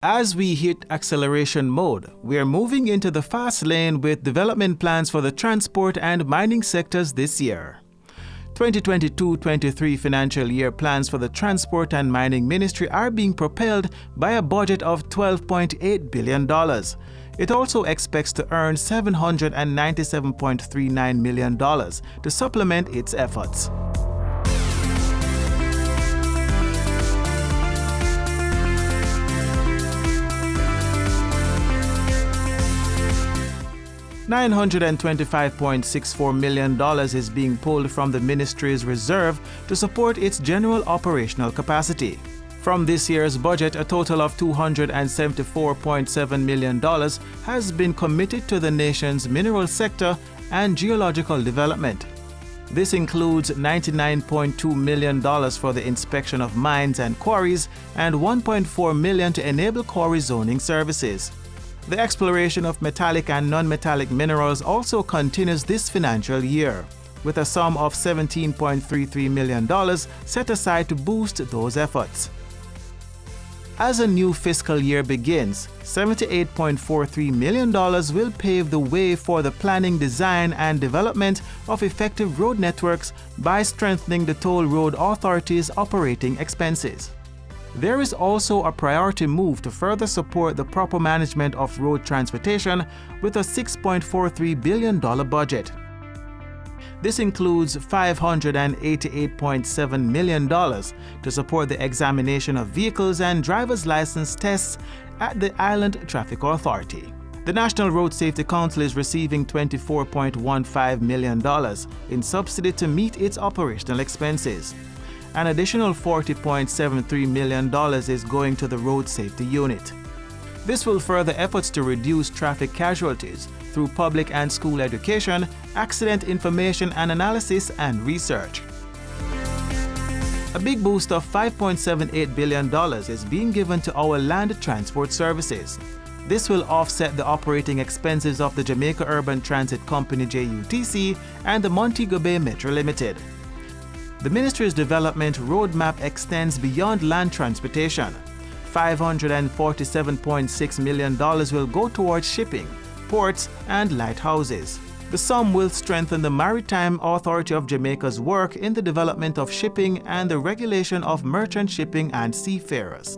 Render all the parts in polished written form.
As we hit acceleration mode, we are moving into the fast lane with development plans for the transport and mining sectors this year. 2022-23 financial year plans for the Transport and Mining Ministry are being propelled by a budget of $12.8 billion. It also expects to earn $797.39 million to supplement its efforts. $925.64 million is being pulled from the ministry's reserve to support its general operational capacity. From this year's budget, a total of $274.7 million has been committed to the nation's mineral sector and geological development. This includes $99.2 million for the inspection of mines and quarries and $1.4 million to enable quarry zoning services. The exploration of metallic and non-metallic minerals also continues this financial year, with a sum of $17.33 million set aside to boost those efforts. As a new fiscal year begins, $78.43 million will pave the way for the planning, design, and development of effective road networks by strengthening the toll road authority's operating expenses. There is also a priority move to further support the proper management of road transportation with a $6.43 billion budget. This includes $588.7 million to support the examination of vehicles and driver's license tests at the Island Traffic Authority. The National Road Safety Council is receiving $24.15 million in subsidy to meet its operational expenses. An additional $40.73 million is going to the Road Safety Unit. This will further efforts to reduce traffic casualties through public and school education, accident information and analysis, and research. A big boost of $5.78 billion is being given to our land transport services. This will offset the operating expenses of the Jamaica Urban Transit Company JUTC and the Montego Bay Metro Limited. The ministry's development roadmap extends beyond land transportation. $547.6 million will go towards shipping, ports, and lighthouses. The sum will strengthen the Maritime Authority of Jamaica's work in the development of shipping and the regulation of merchant shipping and seafarers.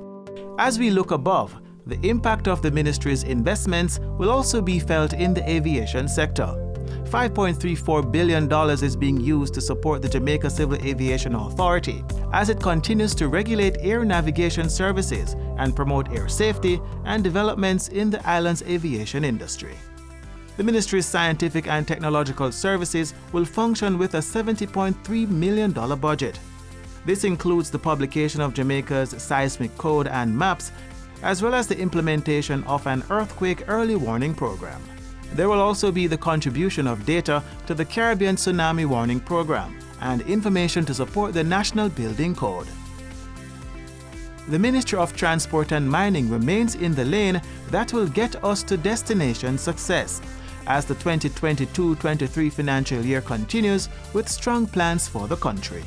As we look above, the impact of the ministry's investments will also be felt in the aviation sector. $5.34 billion is being used to support the Jamaica Civil Aviation Authority as it continues to regulate air navigation services and promote air safety and developments in the island's aviation industry. The ministry's scientific and technological services will function with a $70.3 million budget. This includes the publication of Jamaica's seismic code and maps, as well as the implementation of an earthquake early warning program. There will also be the contribution of data to the Caribbean Tsunami Warning Program and information to support the National Building Code. The Ministry of Transport and Mining remains in the lane that will get us to destination success as the 2022-23 financial year continues with strong plans for the country.